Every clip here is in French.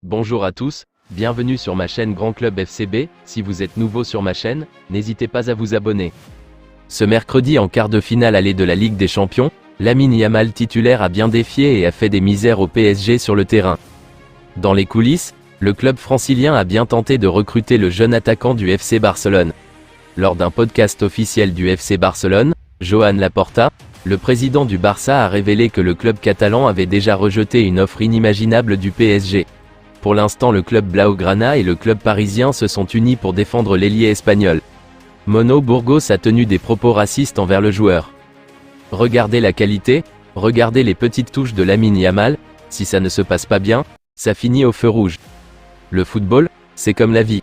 Bonjour à tous, bienvenue sur ma chaîne Grand Club FCB. Si vous êtes nouveau sur ma chaîne, n'hésitez pas à vous abonner. Ce mercredi en quart de finale aller de la Ligue des Champions, Lamine Yamal titulaire a bien défié et a fait des misères au PSG sur le terrain. Dans les coulisses, le club francilien a bien tenté de recruter le jeune attaquant du FC Barcelone. Lors d'un podcast officiel du FC Barcelone, Joan Laporta, le président du Barça a révélé que le club catalan avait déjà rejeté une offre inimaginable du PSG. Pour l'instant, le club blaugrana et le club parisien se sont unis pour défendre l'ailier espagnol. Mono Burgos a tenu des propos racistes envers le joueur. Regardez la qualité, regardez les petites touches de Lamine Yamal, si ça ne se passe pas bien, ça finit au feu rouge. Le football, c'est comme la vie.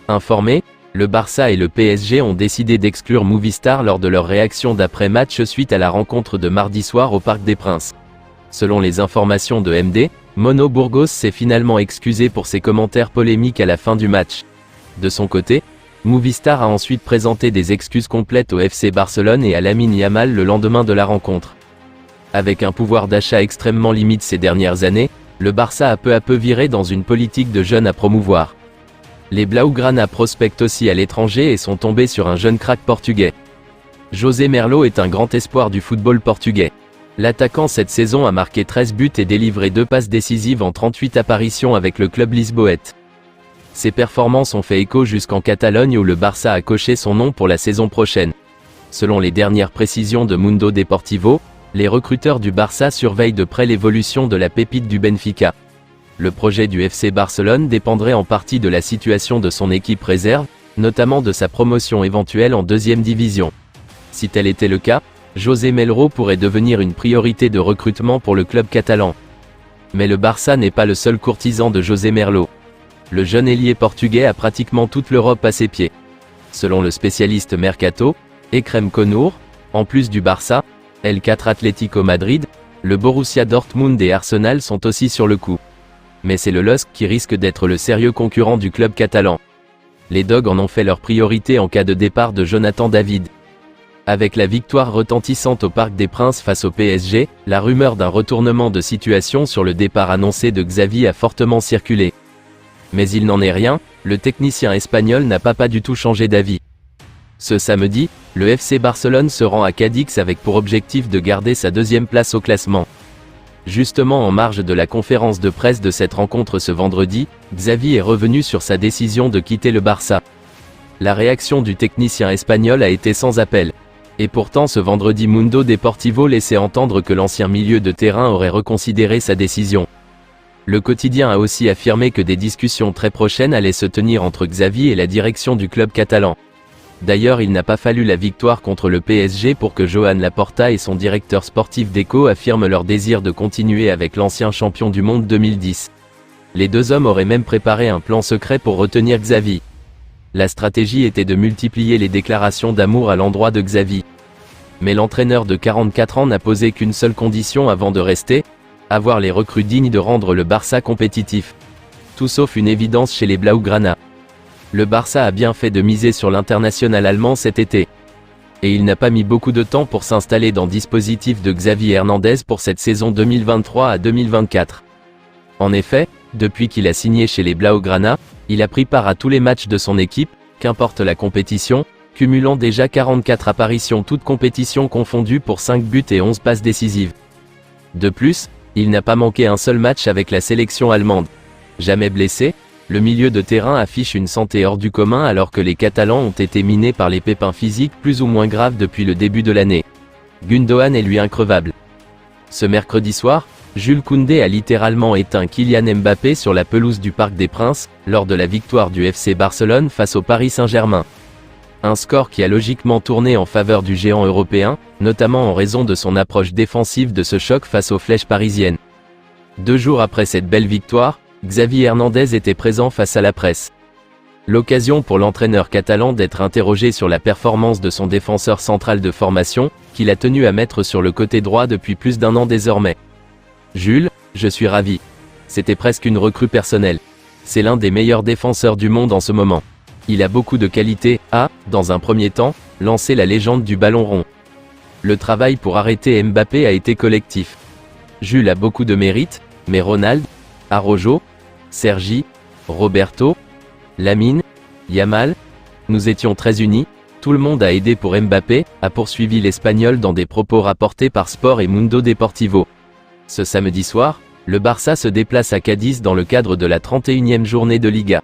Informés, le Barça et le PSG ont décidé d'exclure Movistar lors de leur réaction d'après-match suite à la rencontre de mardi soir au Parc des Princes. Selon les informations de MD, Mono Burgos s'est finalement excusé pour ses commentaires polémiques à la fin du match. De son côté, Movistar a ensuite présenté des excuses complètes au FC Barcelone et à Lamine Yamal le lendemain de la rencontre. Avec un pouvoir d'achat extrêmement limite ces dernières années, le Barça a peu à peu viré dans une politique de jeunes à promouvoir. Les blaugrana prospectent aussi à l'étranger et sont tombés sur un jeune crack portugais. José Merlo est un grand espoir du football portugais. L'attaquant cette saison a marqué 13 buts et délivré 2 passes décisives en 38 apparitions avec le club lisboète. Ses performances ont fait écho jusqu'en Catalogne où le Barça a coché son nom pour la saison prochaine. Selon les dernières précisions de Mundo Deportivo, les recruteurs du Barça surveillent de près l'évolution de la pépite du Benfica. Le projet du FC Barcelone dépendrait en partie de la situation de son équipe réserve, notamment de sa promotion éventuelle en deuxième division. Si tel était le cas, José Merlo pourrait devenir une priorité de recrutement pour le club catalan. Mais le Barça n'est pas le seul courtisan de José Merlo. Le jeune ailier portugais a pratiquement toute l'Europe à ses pieds. Selon le spécialiste Mercato, Ekrem Konour, en plus du Barça, L4 Atlético Madrid, le Borussia Dortmund et Arsenal sont aussi sur le coup. Mais c'est le LOSC qui risque d'être le sérieux concurrent du club catalan. Les Dogs en ont fait leur priorité en cas de départ de Jonathan David. Avec la victoire retentissante au Parc des Princes face au PSG, la rumeur d'un retournement de situation sur le départ annoncé de Xavi a fortement circulé. Mais il n'en est rien, le technicien espagnol n'a pas du tout changé d'avis. Ce samedi, le FC Barcelone se rend à Cadix avec pour objectif de garder sa deuxième place au classement. Justement en marge de la conférence de presse de cette rencontre ce vendredi, Xavi est revenu sur sa décision de quitter le Barça. La réaction du technicien espagnol a été sans appel. Et pourtant ce vendredi Mundo Deportivo laissait entendre que l'ancien milieu de terrain aurait reconsidéré sa décision. Le quotidien a aussi affirmé que des discussions très prochaines allaient se tenir entre Xavi et la direction du club catalan. D'ailleurs, il n'a pas fallu la victoire contre le PSG pour que Joan Laporta et son directeur sportif Deco affirment leur désir de continuer avec l'ancien champion du monde 2010. Les deux hommes auraient même préparé un plan secret pour retenir Xavi. La stratégie était de multiplier les déclarations d'amour à l'endroit de Xavi. Mais l'entraîneur de 44 ans n'a posé qu'une seule condition avant de rester, avoir les recrues dignes de rendre le Barça compétitif. Tout sauf une évidence chez les blaugrana. Le Barça a bien fait de miser sur l'international allemand cet été. Et il n'a pas mis beaucoup de temps pour s'installer dans le dispositif de Xavi Hernandez pour cette saison 2023 à 2024. En effet, depuis qu'il a signé chez les blaugrana, il a pris part à tous les matchs de son équipe, qu'importe la compétition, cumulant déjà 44 apparitions toutes compétitions confondues pour 5 buts et 11 passes décisives. De plus, il n'a pas manqué un seul match avec la sélection allemande. Jamais blessé, le milieu de terrain affiche une santé hors du commun alors que les Catalans ont été minés par les pépins physiques plus ou moins graves depuis le début de l'année. Gundogan est lui increvable. Ce mercredi soir, Jules Koundé a littéralement éteint Kylian Mbappé sur la pelouse du Parc des Princes, lors de la victoire du FC Barcelone face au Paris Saint-Germain. Un score qui a logiquement tourné en faveur du géant européen, notamment en raison de son approche défensive de ce choc face aux flèches parisiennes. 2 jours après cette belle victoire, Xavi Hernandez était présent face à la presse. L'occasion pour l'entraîneur catalan d'être interrogé sur la performance de son défenseur central de formation, qu'il a tenu à mettre sur le côté droit depuis plus d'1 an désormais. Jules, je suis ravi. C'était presque une recrue personnelle. C'est l'un des meilleurs défenseurs du monde en ce moment. Il a beaucoup de qualités, dans un premier temps, lancé la légende du ballon rond. Le travail pour arrêter Mbappé a été collectif. Jules a beaucoup de mérite, mais Ronald, Araujo, Sergi, Roberto, Lamine, Yamal. Nous étions très unis, tout le monde a aidé pour Mbappé, a poursuivi l'Espagnol dans des propos rapportés par Sport et Mundo Deportivo. Ce samedi soir, le Barça se déplace à Cadiz dans le cadre de la 31e journée de Liga.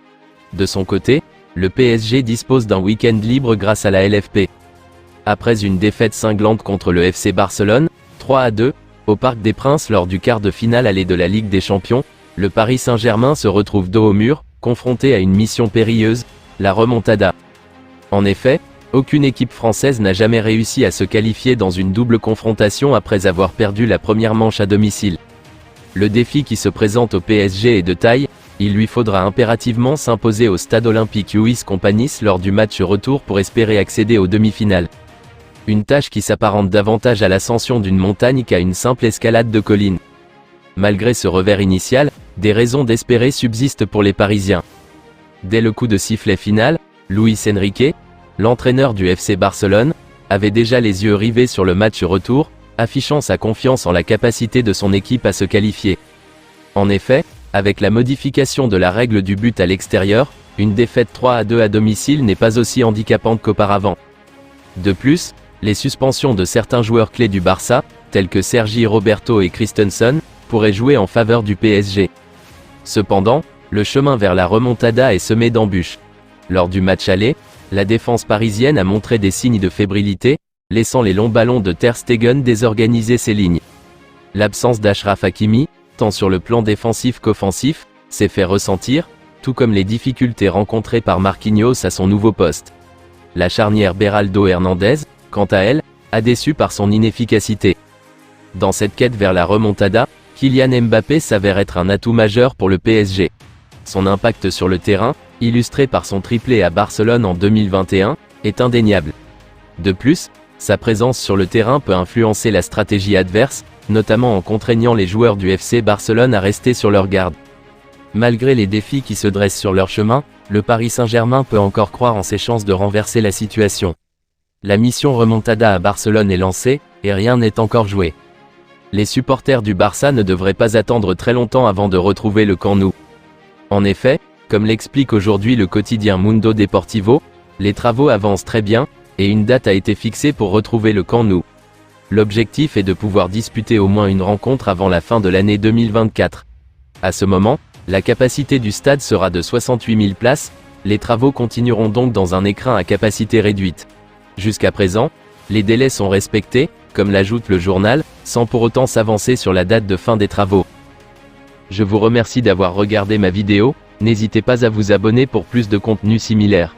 De son côté, le PSG dispose d'un week-end libre grâce à la LFP. Après une défaite cinglante contre le FC Barcelone, 3-2, au Parc des Princes lors du quart de finale aller de la Ligue des Champions, le Paris Saint-Germain se retrouve dos au mur, confronté à une mission périlleuse, la remontada. En effet, aucune équipe française n'a jamais réussi à se qualifier dans une double confrontation après avoir perdu la première manche à domicile. Le défi qui se présente au PSG est de taille, il lui faudra impérativement s'imposer au stade olympique Luis Companys lors du match retour pour espérer accéder aux demi-finales. Une tâche qui s'apparente davantage à l'ascension d'une montagne qu'à une simple escalade de collines. Malgré ce revers initial, des raisons d'espérer subsistent pour les Parisiens. Dès le coup de sifflet final, Luis Enrique, l'entraîneur du FC Barcelone, avait déjà les yeux rivés sur le match retour, affichant sa confiance en la capacité de son équipe à se qualifier. En effet, avec la modification de la règle du but à l'extérieur, une défaite 3-2 à domicile n'est pas aussi handicapante qu'auparavant. De plus, les suspensions de certains joueurs clés du Barça, tels que Sergi Roberto et Christensen, pourraient jouer en faveur du PSG. Cependant, le chemin vers la remontada est semé d'embûches. Lors du match aller, la défense parisienne a montré des signes de fébrilité, laissant les longs ballons de Ter Stegen désorganiser ses lignes. L'absence d'Achraf Hakimi, tant sur le plan défensif qu'offensif, s'est fait ressentir, tout comme les difficultés rencontrées par Marquinhos à son nouveau poste. La charnière Beraldo Hernandez, quant à elle, a déçu par son inefficacité. Dans cette quête vers la remontada, Kylian Mbappé s'avère être un atout majeur pour le PSG. Son impact sur le terrain, illustré par son triplé à Barcelone en 2021, est indéniable. De plus, sa présence sur le terrain peut influencer la stratégie adverse, notamment en contraignant les joueurs du FC Barcelone à rester sur leur garde. Malgré les défis qui se dressent sur leur chemin, le Paris Saint-Germain peut encore croire en ses chances de renverser la situation. La mission remontada à Barcelone est lancée, et rien n'est encore joué. Les supporters du Barça ne devraient pas attendre très longtemps avant de retrouver le Camp Nou. En effet, comme l'explique aujourd'hui le quotidien Mundo Deportivo, les travaux avancent très bien, et une date a été fixée pour retrouver le Camp Nou. L'objectif est de pouvoir disputer au moins une rencontre avant la fin de l'année 2024. À ce moment, la capacité du stade sera de 68 000 places, les travaux continueront donc dans un écrin à capacité réduite. Jusqu'à présent, les délais sont respectés, comme l'ajoute le journal, sans pour autant s'avancer sur la date de fin des travaux. Je vous remercie d'avoir regardé ma vidéo, n'hésitez pas à vous abonner pour plus de contenu similaire.